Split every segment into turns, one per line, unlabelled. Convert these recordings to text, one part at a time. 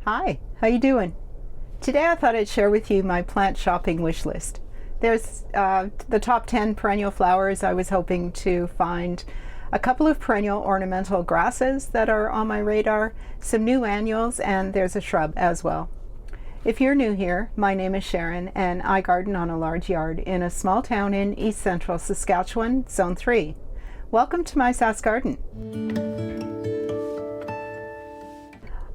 Hi, how you doing? Today I thought I'd share with you my plant shopping wish list. There's the top 10 perennial flowers. I was hoping to find a couple of perennial ornamental grasses that are on my radar, some new annuals, and there's a shrub as well. If you're new here, my name is Sharon and I garden on a large yard in a small town in east central Saskatchewan, Zone 3. Welcome to my Sask Garden.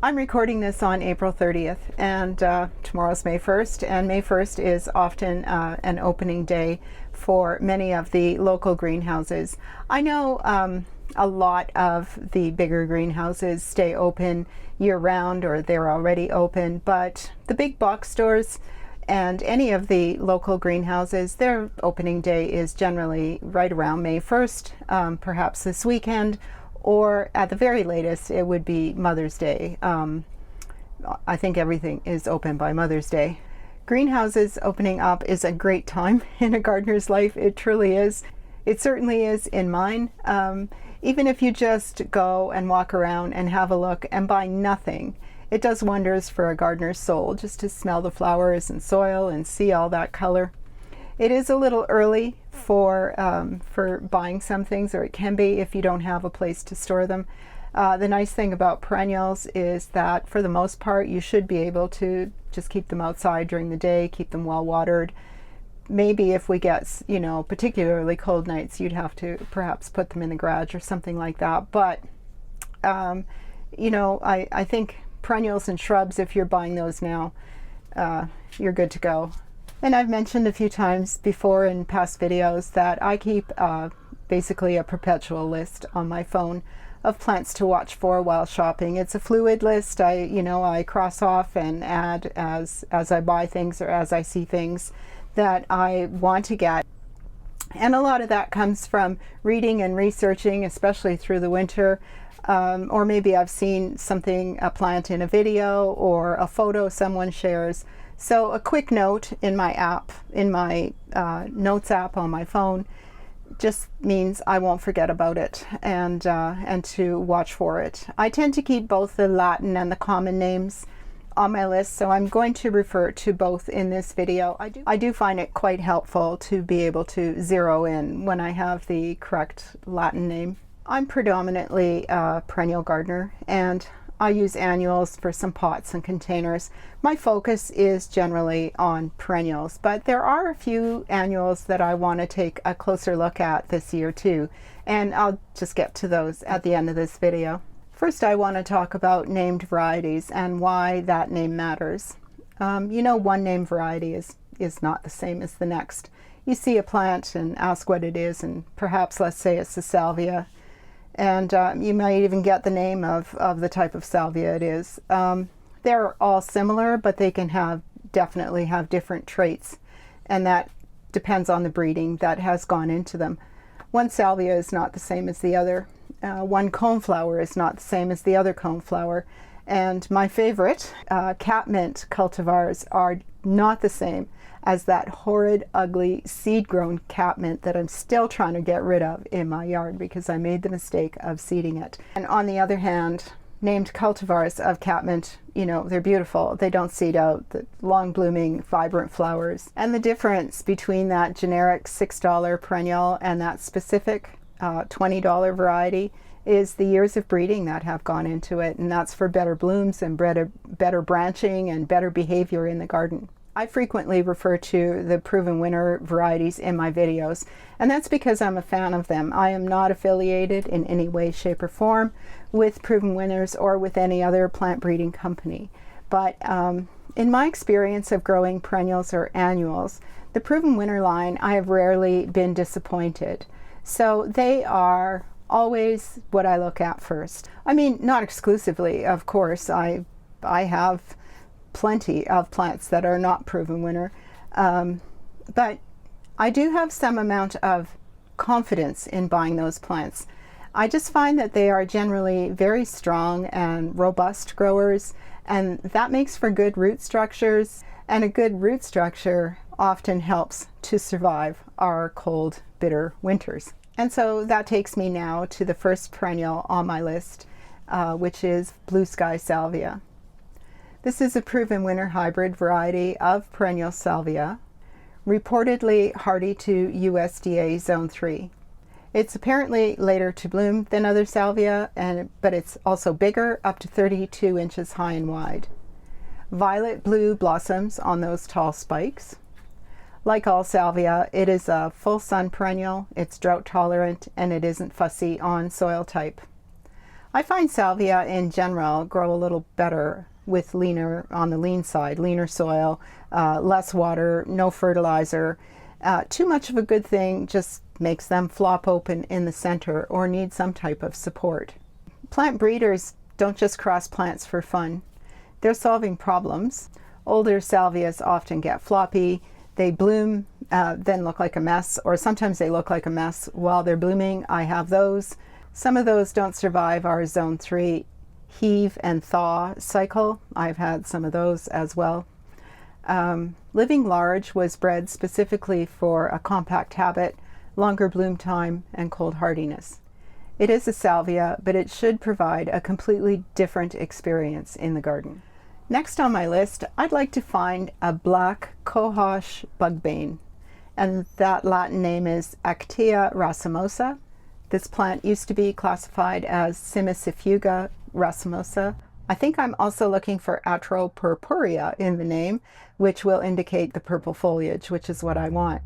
I'm recording this on April 30th and tomorrow's May 1st, and May 1st is often an opening day for many of the local greenhouses. I know a lot of the bigger greenhouses stay open year-round or they're already open, but the big box stores and any of the local greenhouses, their opening day is generally right around May 1st, perhaps this weekend, or at the very latest, it would be Mother's Day. I think everything is open by Mother's Day. Greenhouses opening up is a great time in a gardener's life. It truly is. It certainly is in mine. Even if you just go and walk around and have a look and buy nothing, it does wonders for a gardener's soul just to smell the flowers and soil and see all that color. It is a little early for buying some things, or it can be if you don't have a place to store them. The nice thing about perennials is that for the most part you should be able to just keep them outside during the day, keep them well watered. Maybe if we get, particularly cold nights, you'd have to perhaps put them in the garage or something like that. But I think perennials and shrubs, if you're buying those now, you're good to go. And I've mentioned a few times before in past videos that I keep basically a perpetual list on my phone of plants to watch for while shopping. It's a fluid list. I cross off and add as I buy things or as I see things that I want to get. And a lot of that comes from reading and researching, especially through the winter. Or maybe I've seen a plant in a video or a photo someone shares. So a quick note in my app, in my notes app on my phone, just means I won't forget about it and to watch for it. I tend to keep both the Latin and the common names on my list, so I'm going to refer to both in this video. I do find it quite helpful to be able to zero in when I have the correct Latin name. I'm predominantly a perennial gardener, and I use annuals for some pots and containers. My focus is generally on perennials, but there are a few annuals that I want to take a closer look at this year too, and I'll just get to those at the end of this video. First, I want to talk about named varieties and why that name matters. One named variety is not the same as the next. You see a plant and ask what it is, and perhaps let's say it's a salvia. And you might even get the name of the type of salvia it is. They're all similar, but they can definitely have different traits, and that depends on the breeding that has gone into them. One salvia is not the same as the other. One coneflower is not the same as the other coneflower. And my favorite, catmint cultivars, are not the same as that horrid, ugly, seed-grown catmint that I'm still trying to get rid of in my yard because I made the mistake of seeding it. And on the other hand, named cultivars of catmint, they're beautiful. They don't seed out, the long-blooming, vibrant flowers. And the difference between that generic $6 perennial and that specific $20 variety is the years of breeding that have gone into it, and that's for better blooms and better branching and better behavior in the garden. I frequently refer to the proven winner varieties in my videos, and that's because I'm a fan of them. I am not affiliated in any way, shape, or form with proven winners or with any other plant breeding company. But in my experience of growing perennials or annuals, the proven winner line, I have rarely been disappointed. So they are always what I look at first. I mean, not exclusively, of course. I have plenty of plants that are not proven winner, but I do have some amount of confidence in buying those plants. I just find that they are generally very strong and robust growers, and that makes for good root structures, and a good root structure often helps to survive our cold, bitter winters. And so that takes me now to the first perennial on my list, which is Blue Sky Salvia. This is a proven winter hybrid variety of perennial salvia, reportedly hardy to USDA Zone 3. It's apparently later to bloom than other salvia, but it's also bigger, up to 32 inches high and wide. Violet-blue blossoms on those tall spikes. Like all salvia, it is a full sun perennial, it's drought tolerant, and it isn't fussy on soil type. I find salvia in general grow a little better with leaner, on the lean side, leaner soil, less water, no fertilizer. Too much of a good thing just makes them flop open in the center or need some type of support. Plant breeders don't just cross plants for fun. They're solving problems. Older salvias often get floppy. They bloom, then look like a mess, or sometimes they look like a mess while they're blooming. I have those. Some of those don't survive our Zone 3 heave and thaw cycle. I've had some of those as well. Living Large was bred specifically for a compact habit, longer bloom time, and cold hardiness. It is a salvia, but it should provide a completely different experience in the garden. Next on my list, I'd like to find a black Cohosh Bugbane, and that Latin name is Actaea racemosa. This plant used to be classified as Cimicifuga racemosa. I think I'm also looking for Atropurpurea in the name, which will indicate the purple foliage, which is what I want.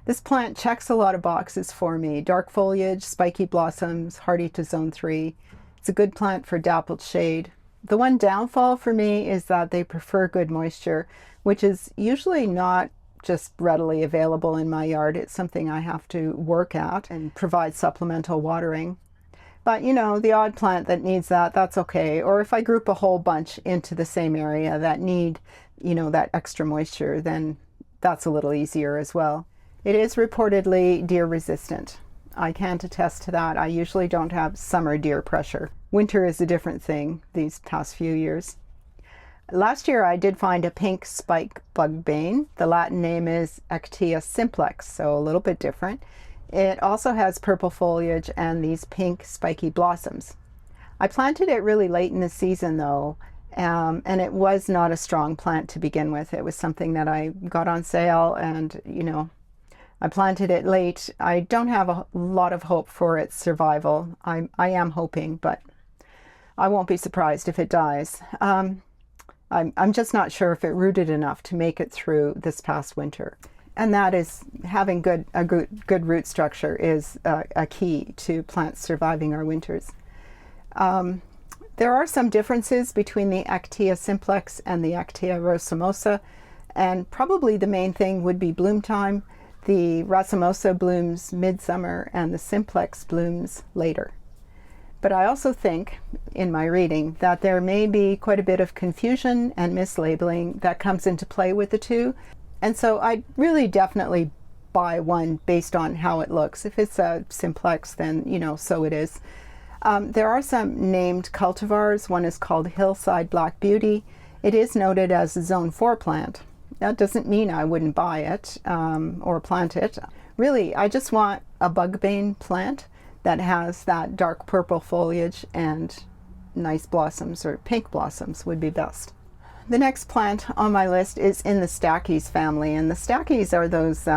This plant checks a lot of boxes for me. Dark foliage, spiky blossoms, hardy to Zone 3. It's a good plant for dappled shade. The one downfall for me is that they prefer good moisture, which is usually not just readily available in my yard. It's something I have to work at and provide supplemental watering. But you know, the odd plant that needs that, that's okay. Or if I group a whole bunch into the same area that need, you know, that extra moisture, then that's a little easier as well. It is reportedly deer resistant. I can't attest to that. I usually don't have summer deer pressure. Winter is a different thing these past few years. Last year I did find a pink spike bugbane. The Latin name is Actaea simplex, so a little bit different. It also has purple foliage and these pink spiky blossoms. I planted it really late in the season though, and it was not a strong plant to begin with. It was something that I got on sale and, you know, I planted it late. I don't have a lot of hope for its survival. I am hoping, but I won't be surprised if it dies. I'm just not sure if it rooted enough to make it through this past winter. And that is, having a good root structure is a key to plants surviving our winters. There are some differences between the Actaea simplex and the Actaea racemosa, and probably the main thing would be bloom time. The racemosa blooms midsummer and the simplex blooms later. But I also think, in my reading, that there may be quite a bit of confusion and mislabeling that comes into play with the two. And so I'd really definitely buy one based on how it looks. If it's a simplex, then, you know, so it is. There are some named cultivars. One is called Hillside Black Beauty. It is noted as a Zone 4 plant. That doesn't mean I wouldn't buy it or plant it. Really, I just want a bugbane plant that has that dark purple foliage and nice blossoms, or pink blossoms would be best. The next plant on my list is in the Stachys family, and the Stachys are those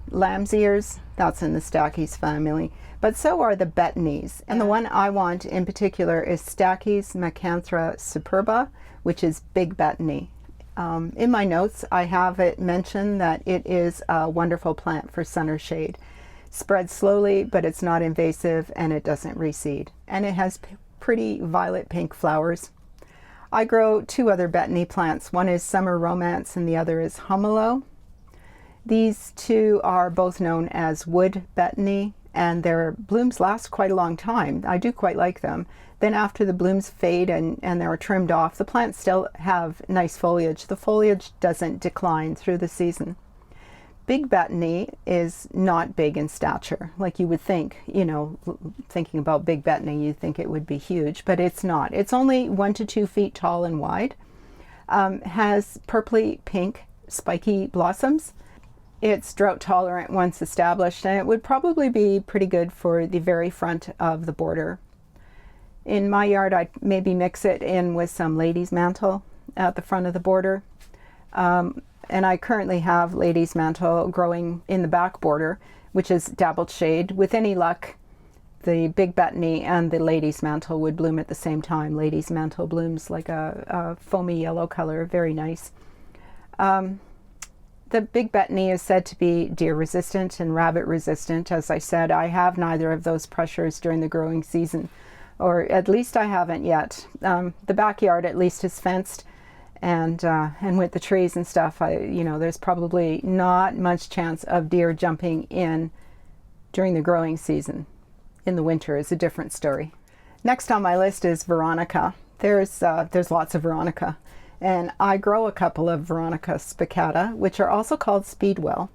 lamb's ears. That's in the Stachys family, but so are the Betonies, and the one I want in particular is Stachys macrantha Superba, which is big Betony. In my notes I have it mentioned that it is a wonderful plant for sun or shade. Spreads slowly, but it's not invasive and it doesn't reseed, and it has pretty violet pink flowers. I grow two other Betony plants. One is Summer Romance and the other is Humolo. These two are both known as wood Betony, and their blooms last quite a long time. I do quite like them. Then after the blooms fade and they're trimmed off, the plants still have nice foliage. The foliage doesn't decline through the season. Big Betony is not big in stature, like you would think, you know, thinking about big Betony, you'd think it would be huge, but it's not. It's only 1 to 2 feet tall and wide, has purpley pink spiky blossoms. It's drought tolerant once established, and it would probably be pretty good for the very front of the border. In my yard, I'd maybe mix it in with some lady's mantle. at the front of the border. And I currently have Lady's Mantle growing in the back border, which is dappled shade. With any luck, the Big Betony and the Lady's Mantle would bloom at the same time. Lady's Mantle blooms like a foamy yellow color, very nice. The Big Betony is said to be deer resistant and rabbit resistant. As I said, I have neither of those pressures during the growing season, or at least I haven't yet. The backyard at least is fenced, and with the trees and stuff, there's probably not much chance of deer jumping in during the growing season. In the winter is a different story. Next on my list is Veronica. There's lots of Veronica. And I grow a couple of Veronica spicata, which are also called speedwell.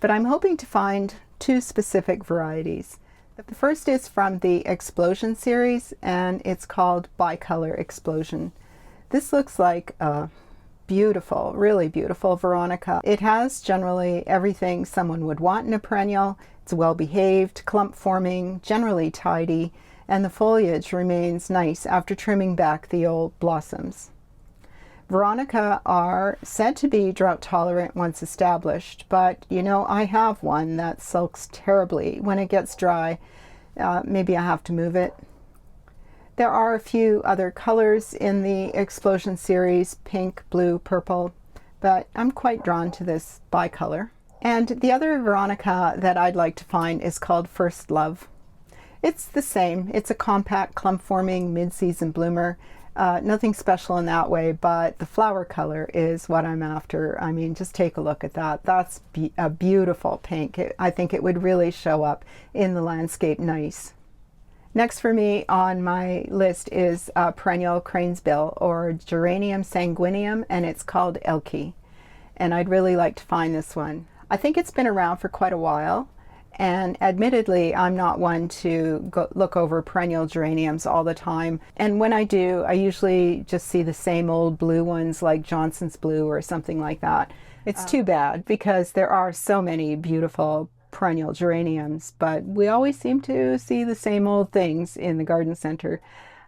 But I'm hoping to find two specific varieties. The first is from the Explosion series, and it's called Bicolor Explosion. This looks like a beautiful, really beautiful Veronica. It has generally everything someone would want in a perennial. It's well behaved, clump forming, generally tidy, and the foliage remains nice after trimming back the old blossoms. Veronica are said to be drought tolerant once established, but I have one that sulks terribly when it gets dry. Maybe I have to move it. There are a few other colors in the Explosion series, pink, blue, purple, but I'm quite drawn to this bicolor. And the other Veronica that I'd like to find is called First Love. It's the same. It's a compact, clump-forming, mid-season bloomer. Nothing special in that way, but the flower color is what I'm after. I mean, just take a look at that. That's a beautiful pink. I think it would really show up in the landscape nice. Next for me on my list is perennial cranesbill, or Geranium sanguineum, and it's called Elke. And I'd really like to find this one. I think it's been around for quite a while. And admittedly, I'm not one to look over perennial geraniums all the time. And when I do, I usually just see the same old blue ones like Johnson's Blue or something like that. It's too bad because there are so many beautiful perennial geraniums, but we always seem to see the same old things in the garden center.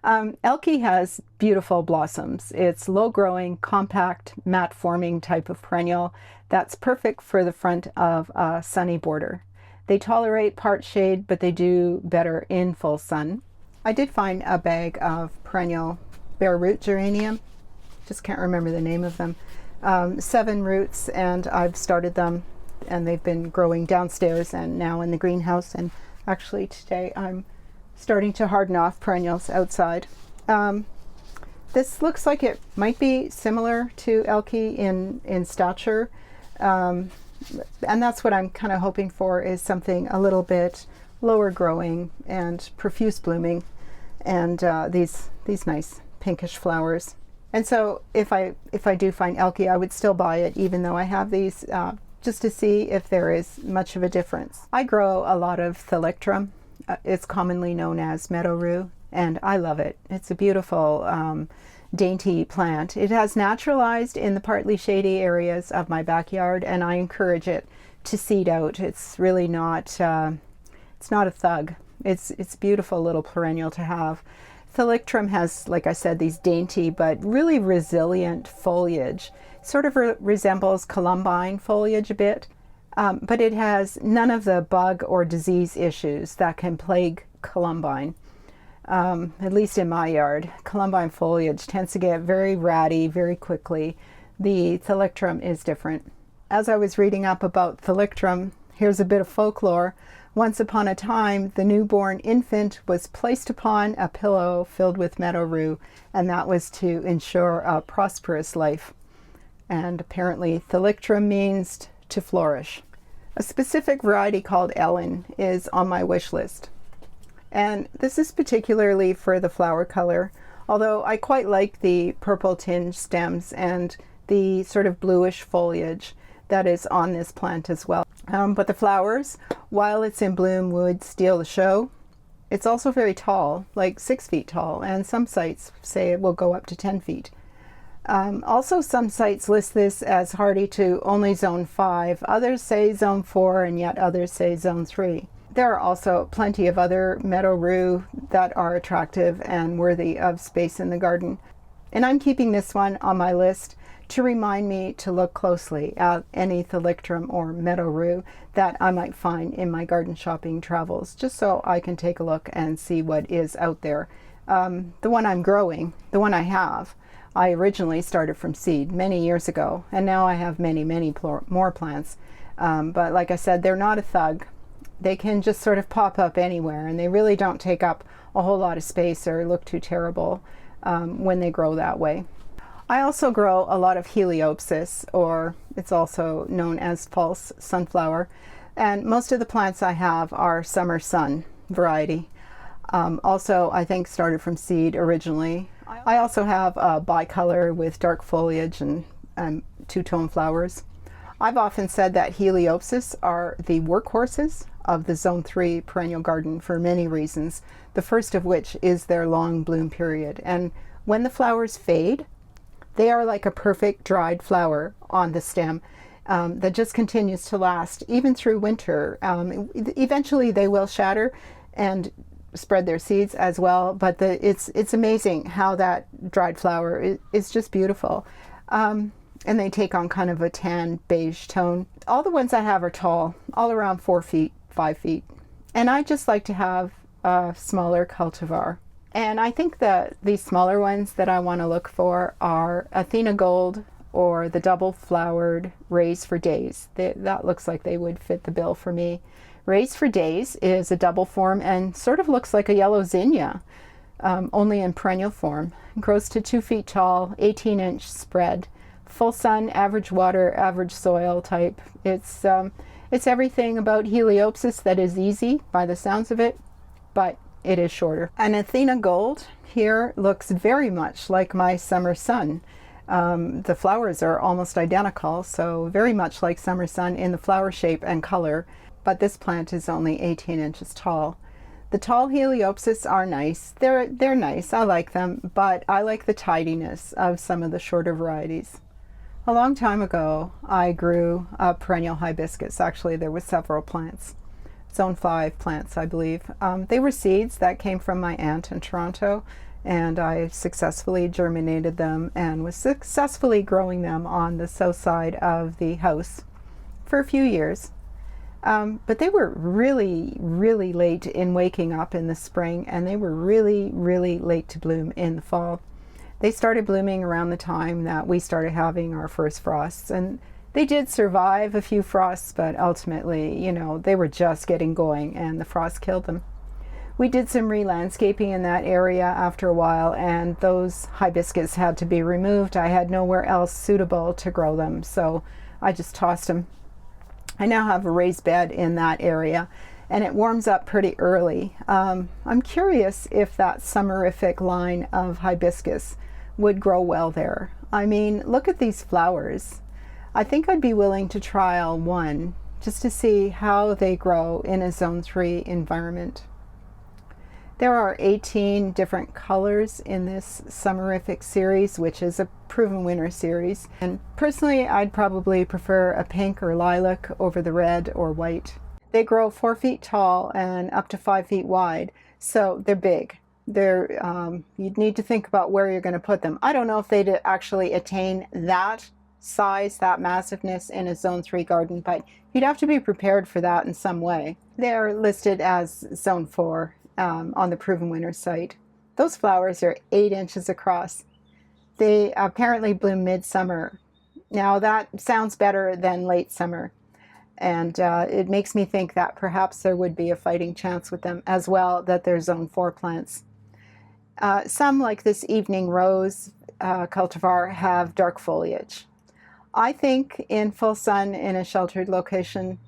Elke has beautiful blossoms. It's low-growing, compact, mat-forming type of perennial that's perfect for the front of a sunny border. They tolerate part shade, but they do better in full sun. I did find a bag of perennial bare root geranium. Just can't remember the name of them. 7 roots, and I've started them, and they've been growing downstairs and now in the greenhouse. And actually today I'm starting to harden off perennials outside. This looks like it might be similar to Elke in stature. And that's what I'm kind of hoping for, is something a little bit lower growing and profuse blooming, and these nice pinkish flowers. And so if I do find Elke, I would still buy it even though I have these, just to see if there is much of a difference. I grow a lot of Thalictrum. It's commonly known as Meadow Rue, and I love it. It's a beautiful dainty plant. It has naturalized in the partly shady areas of my backyard, and I encourage it to seed out. It's really not it's not a thug. It's a beautiful little perennial to have. Thalictrum has, like I said, these dainty but really resilient foliage. Sort of resembles columbine foliage a bit, but it has none of the bug or disease issues that can plague columbine. At least in my yard, columbine foliage tends to get very ratty very quickly. The Thalictrum is different. As I was reading up about Thalictrum, here's a bit of folklore. Once upon a time, the newborn infant was placed upon a pillow filled with Meadow Rue, and that was to ensure a prosperous life. And apparently Thalictrum means to flourish. A specific variety called Elin is on my wish list. And this is particularly for the flower color, although I quite like the purple tinge stems and the sort of bluish foliage that is on this plant as well. But the flowers, while it's in bloom, would steal the show. It's also very tall, like 6 feet tall, and some sites say it will go up to 10 feet. Also, some sites list this as hardy to only zone 5, others say zone 4, and yet others say zone 3. There are also plenty of other Meadow Rue that are attractive and worthy of space in the garden. And I'm keeping this one on my list to remind me to look closely at any Thalictrum or Meadow Rue that I might find in my garden shopping travels, just so I can take a look and see what is out there. The one I'm growing, the one I have, I originally started from seed many years ago, and now I have many more plants. But like I said, they're not a thug. They can just sort of pop up anywhere, and they really don't take up a whole lot of space or look too terrible when they grow that way. I also grow a lot of Heliopsis, or it's also known as false sunflower, and most of the plants I have are summer sun variety. Also, I think started from seed originally. I also have a bicolor with dark foliage and two-tone flowers. I've often said that Heliopsis are the workhorses of the Zone 3 perennial garden for many reasons, the first of which is their long bloom period. And when the flowers fade, they are like a perfect dried flower on the stem that just continues to last even through winter. Eventually they will shatter and spread their seeds as well, but it's amazing how that dried flower is just beautiful. And they take on kind of a tan beige tone. All the ones I have are tall, all around 4 feet, 5 feet. And I just like to have a smaller cultivar. And I think that these smaller ones that I want to look for are Athena Gold or the double flowered Raise for Days. That looks like they would fit the bill for me. Raise for Days is a double form and sort of looks like a yellow zinnia, only in perennial form. It grows to 2 feet tall, 18-inch spread, full sun, average water, average soil type. It's everything about Heliopsis that is easy by the sounds of it, but it is shorter. An Athena Gold here looks very much like my summer sun. The flowers are almost identical, so very much like summer sun in the flower shape and color, but this plant is only 18 inches tall. The tall Heliopsis are nice. They're nice, I like them, but I like the tidiness of some of the shorter varieties. A long time ago, I grew a perennial hibiscus. Actually, there were several plants. Zone 5 plants, I believe. They were seeds that came from my aunt in Toronto, and I successfully germinated them and was successfully growing them on the south side of the house for a few years. But they were really late in waking up in the spring, and they were really late to bloom in the fall. They started blooming around the time that we started having our first frosts, and they did survive a few frosts, but ultimately, you know, they were just getting going and the frost killed them. We did some re-landscaping in that area after a while, and those hibiscus had to be removed. I had nowhere else suitable to grow them, so I just tossed them. I now have a raised bed in that area, and it warms up pretty early. I'm curious if that summerific line of hibiscus would grow well there. I mean, look at these flowers. I think I'd be willing to trial one just to see how they grow in a Zone 3 environment. There are 18 different colors in this Summerific series, which is a proven winner series. And personally, I'd probably prefer a pink or lilac over the red or white. They grow 4 feet tall and up to 5 feet wide, so they're big. You'd need to think about where you're going to put them. I don't know if they'd actually attain that size, that massiveness in a Zone 3 garden, but you'd have to be prepared for that in some way. They're listed as Zone 4 on the Proven Winner site. Those flowers are 8 inches across. They apparently bloom midsummer. Now that sounds better than late summer, and it makes me think that perhaps there would be a fighting chance with them as well, that they're Zone 4 plants. Some, like this Evening Rose cultivar, have dark foliage. I think in full sun in a sheltered location,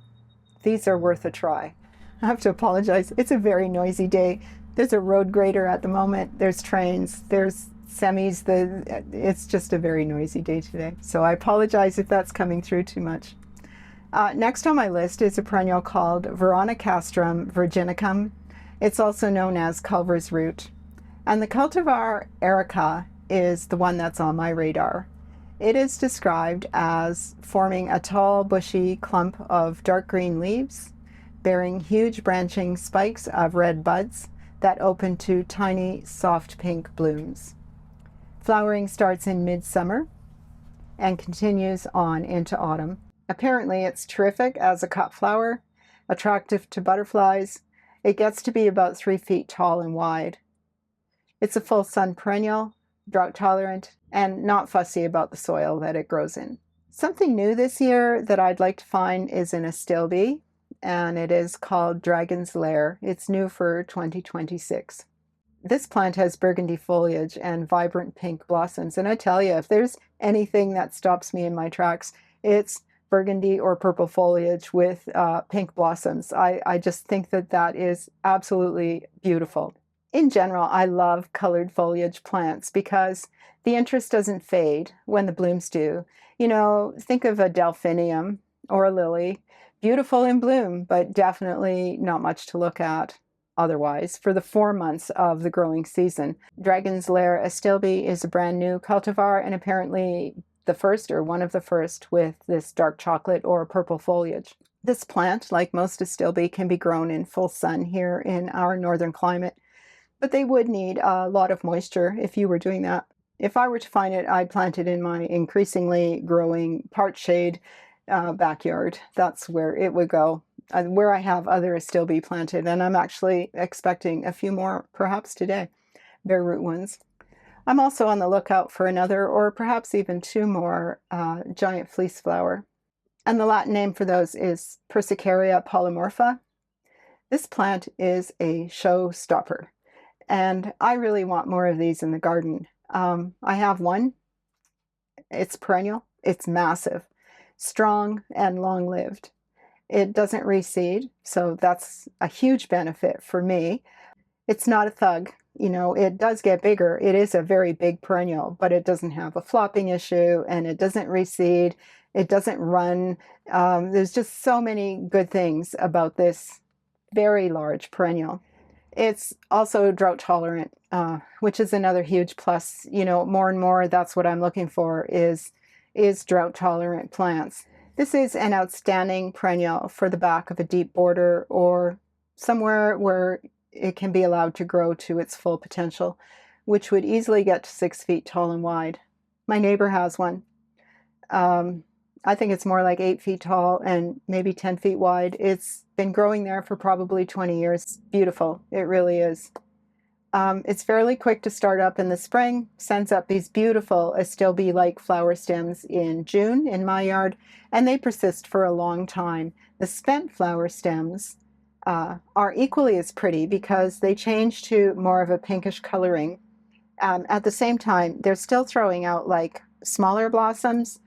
these are worth a try. I have to apologize. It's a very noisy day. There's a road grader at the moment. There's trains. There's semis. It's just a very noisy day today. So I apologize if that's coming through too much. Next on my list is a perennial called Veronicastrum virginicum. It's also known as Culver's root. And the cultivar Erica is the one that's on my radar. It is described as forming a tall, bushy clump of dark green leaves, bearing huge branching spikes of red buds that open to tiny, soft pink blooms. Flowering starts in midsummer and continues on into autumn. Apparently it's terrific as a cut flower, attractive to butterflies. It gets to be about 3 feet tall and wide. It's a full sun perennial, drought tolerant, and not fussy about the soil that it grows in. Something new this year that I'd like to find is an astilbe, and it is called Dragon's Lair. It's new for 2026. This plant has burgundy foliage and vibrant pink blossoms, and I tell you, if there's anything that stops me in my tracks, it's burgundy or purple foliage with pink blossoms. I just think that that is absolutely beautiful. In general, I love colored foliage plants because the interest doesn't fade when the blooms do. You know, think of a delphinium or a lily, beautiful in bloom, but definitely not much to look at otherwise for the 4 months of the growing season. Dragon's Lair astilbe is a brand new cultivar and apparently the first or one of the first with this dark chocolate or purple foliage. This plant, like most astilbe, can be grown in full sun here in our northern climate, but they would need a lot of moisture if you were doing that. If I were to find it, I'd plant it in my increasingly growing part shade backyard. That's where it would go, where I have other astilbe planted, and I'm actually expecting a few more perhaps today, bare root ones. I'm also on the lookout for another or perhaps even 2 more giant fleece flower, and the Latin name for those is Persicaria polymorpha. This plant is a showstopper, and I really want more of these in the garden. I have one. It's perennial, it's massive, strong and long-lived. It doesn't reseed, so that's a huge benefit for me. It's not a thug. You know, it does get bigger. It is a very big perennial, but it doesn't have a flopping issue and it doesn't reseed. It doesn't run. There's just so many good things about this very large perennial. It's also drought tolerant, which is another huge plus. You know, more and more, that's what I'm looking for is drought tolerant plants. This is an outstanding perennial for the back of a deep border or somewhere where it can be allowed to grow to its full potential, which would easily get to 6 feet tall and wide. My neighbor has one. I think it's more like 8 feet tall and maybe 10 feet wide. It's been growing there for probably 20 years. Beautiful. It really is. It's fairly quick to start up in the spring, sends up these beautiful astilbe-like flower stems in June in my yard, and they persist for a long time. The spent flower stems are equally as pretty because they change to more of a pinkish coloring. At the same time, they're still throwing out like smaller blossoms,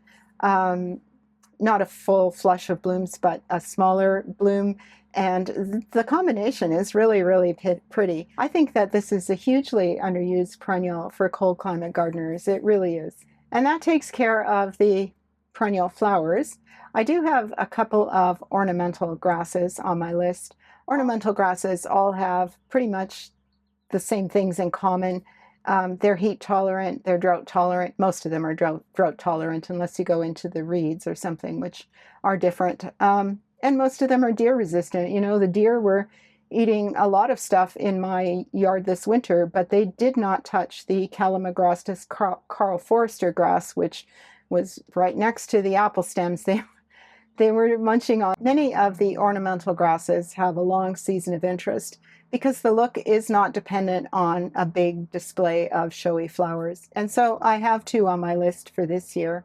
not a full flush of blooms, but a smaller bloom. And the combination is really, really pretty. I think that this is a hugely underused perennial for cold climate gardeners. It really is. And that takes care of the perennial flowers. I do have a couple of ornamental grasses on my list. Ornamental grasses all have pretty much the same things in common. They're heat tolerant, they're drought tolerant. Most of them are drought tolerant unless you go into the reeds or something, which are different. And most of them are deer resistant. You know, the deer were eating a lot of stuff in my yard this winter, but they did not touch the Calamagrostis Karl Forster grass, which was right next to the apple stems. They were munching on. Many of the ornamental grasses have a long season of interest because the look is not dependent on a big display of showy flowers. And so I have 2 on my list for this year.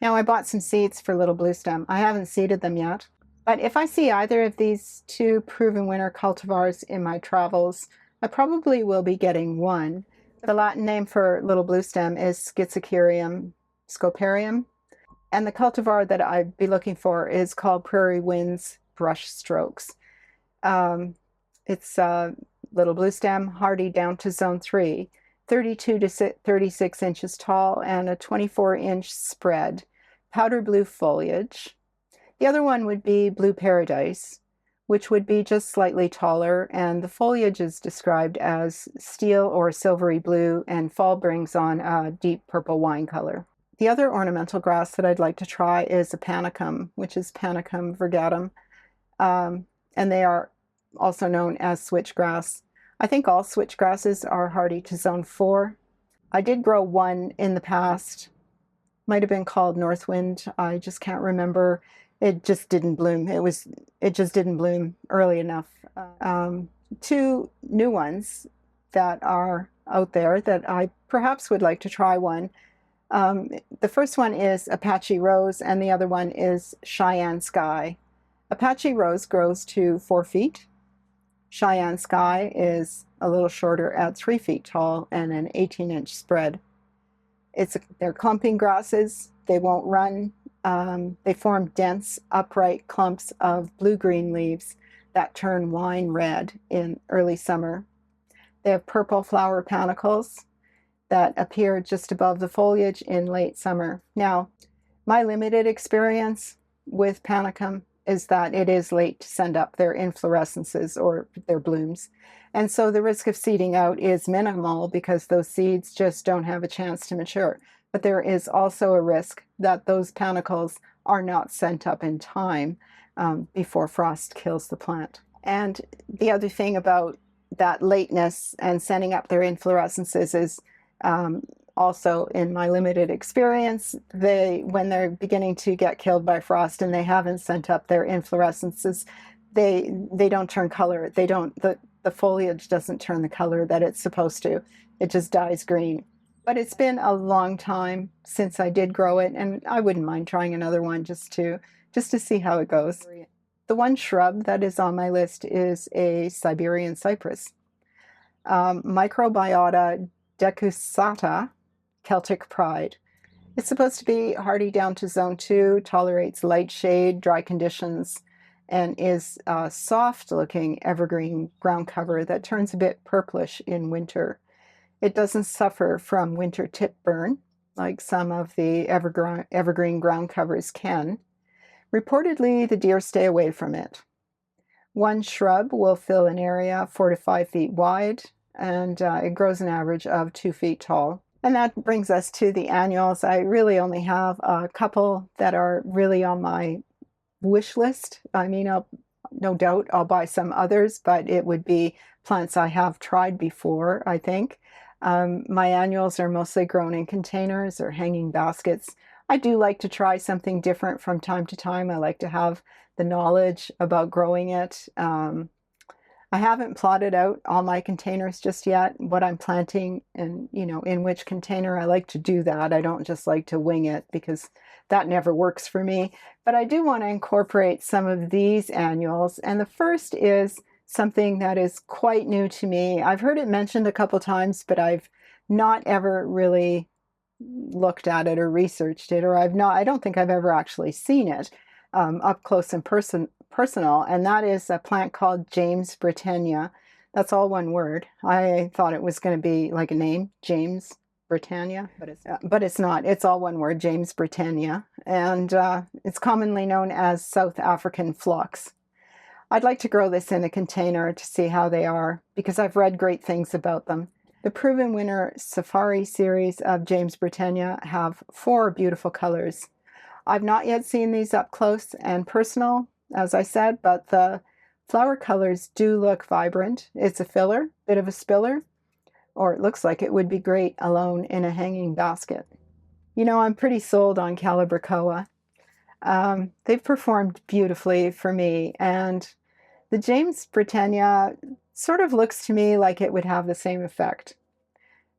Now I bought some seeds for Little Blue Stem. I haven't seeded them yet. But if I see either of these 2 proven winter cultivars in my travels, I probably will be getting one. The Latin name for Little Blue Stem is Schizocerium scoparium, and the cultivar that I'd be looking for is called Prairie Winds Brush Strokes. It's Little Blue Stem, hardy down to zone 3, 32 to 36 inches tall, and a 24-inch spread, powder blue foliage. The other one would be Blue Paradise, which would be just slightly taller, and the foliage is described as steel or silvery blue, and fall brings on a deep purple wine color. The other ornamental grass that I'd like to try is a panicum, which is Panicum virgatum, and they are also known as switchgrass. I think all switchgrasses are hardy to zone 4. I did grow one in the past, might have been called Northwind. I just can't remember. It just didn't bloom. It just didn't bloom early enough. Um, Two new ones that are out there that I perhaps would like to try one. The first one is Apache Rose, and the other one is Cheyenne Sky. Apache Rose grows to 4 feet. Cheyenne Sky is a little shorter at 3 feet tall and an 18-inch spread. They're clumping grasses. They won't run. They form dense, upright clumps of blue-green leaves that turn wine red in early summer. They have purple flower panicles that appear just above the foliage in late summer. Now, my limited experience with panicum is that it is late to send up their inflorescences or their blooms. And so the risk of seeding out is minimal because those seeds just don't have a chance to mature. But there is also a risk that those panicles are not sent up in time before frost kills the plant. And the other thing about that lateness and sending up their inflorescences is also, in my limited experience, when they're beginning to get killed by frost and they haven't sent up their inflorescences, they don't turn color. The foliage doesn't turn the color that it's supposed to. It just dyes green. But it's been a long time since I did grow it, and I wouldn't mind trying another one just to see how it goes. The one shrub that is on my list is a Siberian cypress. Microbiota decussata, Celtic Pride. It's supposed to be hardy down to zone 2, tolerates light shade, dry conditions, and is a soft-looking evergreen ground cover that turns a bit purplish in winter. It doesn't suffer from winter tip burn like some of the evergreen ground covers can. Reportedly, the deer stay away from it. One shrub will fill an area 4 to 5 feet wide, and it grows an average of 2 feet tall. And that brings us to the annuals. I really only have a couple that are really on my wish list. I mean, no doubt I'll buy some others, but it would be plants I have tried before, I think. My annuals are mostly grown in containers or hanging baskets. I do like to try something different from time to time. I like to have the knowledge about growing it. I haven't plotted out all my containers just yet, what I'm planting and, in which container. I like to do that. I don't just like to wing it because that never works for me. But I do want to incorporate some of these annuals. And the first is something that is quite new to me. I've heard it mentioned a couple times, but I've not ever really looked at it or researched it, or I don't think I've ever actually seen it up close and personal, and that is a plant called James Britannia. That's all one word. I thought it was going to be like a name, James Britannia, but it's not. It's all one word, James Britannia, and it's commonly known as South African phlox. I'd like to grow this in a container to see how they are because I've read great things about them. The Proven Winner Safari series of James Britannia have 4 beautiful colors. I've not yet seen these up close and personal, as I said, but the flower colors do look vibrant. It's a filler, bit of a spiller, or it looks like it would be great alone in a hanging basket. I'm pretty sold on Calibrachoa. They've performed beautifully for me, and the James Britannia sort of looks to me like it would have the same effect.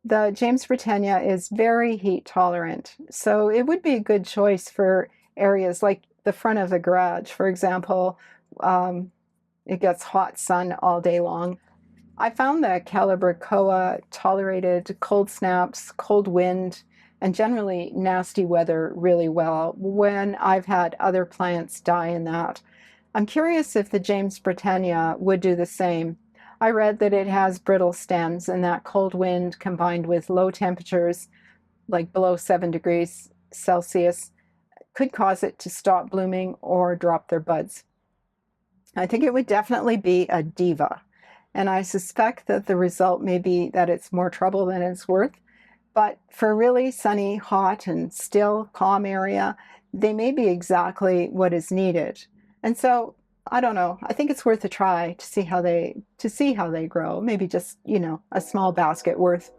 The James Britannia is very heat tolerant, so it would be a good choice for areas like the front of the garage. For example, it gets hot sun all day long. I found that Calibrachoa tolerated cold snaps, cold wind, and generally nasty weather really well when I've had other plants die in that. I'm curious if the James Britannia would do the same. I read that it has brittle stems and that cold wind combined with low temperatures, like below 7 degrees Celsius, could cause it to stop blooming or drop their buds. I think it would definitely be a diva, and I suspect that the result may be that it's more trouble than it's worth. But for a really sunny, hot, and still calm area, they may be exactly what is needed. And so, I don't know, I think it's worth a try to see how they grow. Maybe just, a small basket worth.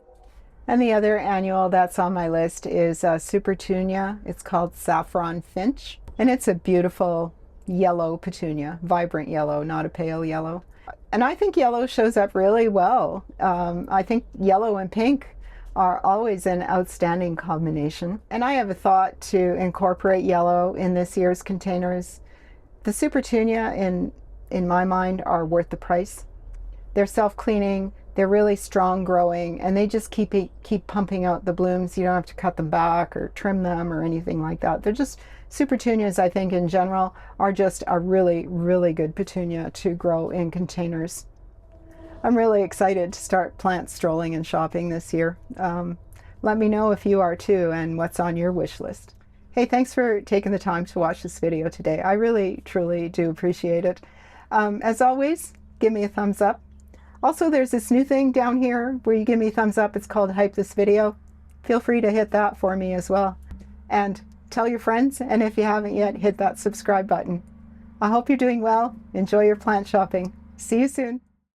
And the other annual that's on my list is Supertunia. It's called Saffron Finch, and it's a beautiful yellow petunia, vibrant yellow, not a pale yellow. And I think yellow shows up really well. I think yellow and pink are always an outstanding combination. And I have a thought to incorporate yellow in this year's containers. The Supertunia, in my mind, are worth the price. They're self-cleaning, they're really strong growing, and they just keep pumping out the blooms. You don't have to cut them back or trim them or anything like that. They're just, Supertunias, I think, in general, are just a really, really good petunia to grow in containers. I'm really excited to start plant strolling and shopping this year. Let me know if you are too, and what's on your wish list. Hey, thanks for taking the time to watch this video today. I really, truly do appreciate it. As always, give me a thumbs up. Also, there's this new thing down here where you give me a thumbs up. It's called Hype This Video. Feel free to hit that for me as well. And tell your friends, and if you haven't yet, hit that subscribe button. I hope you're doing well. Enjoy your plant shopping. See you soon.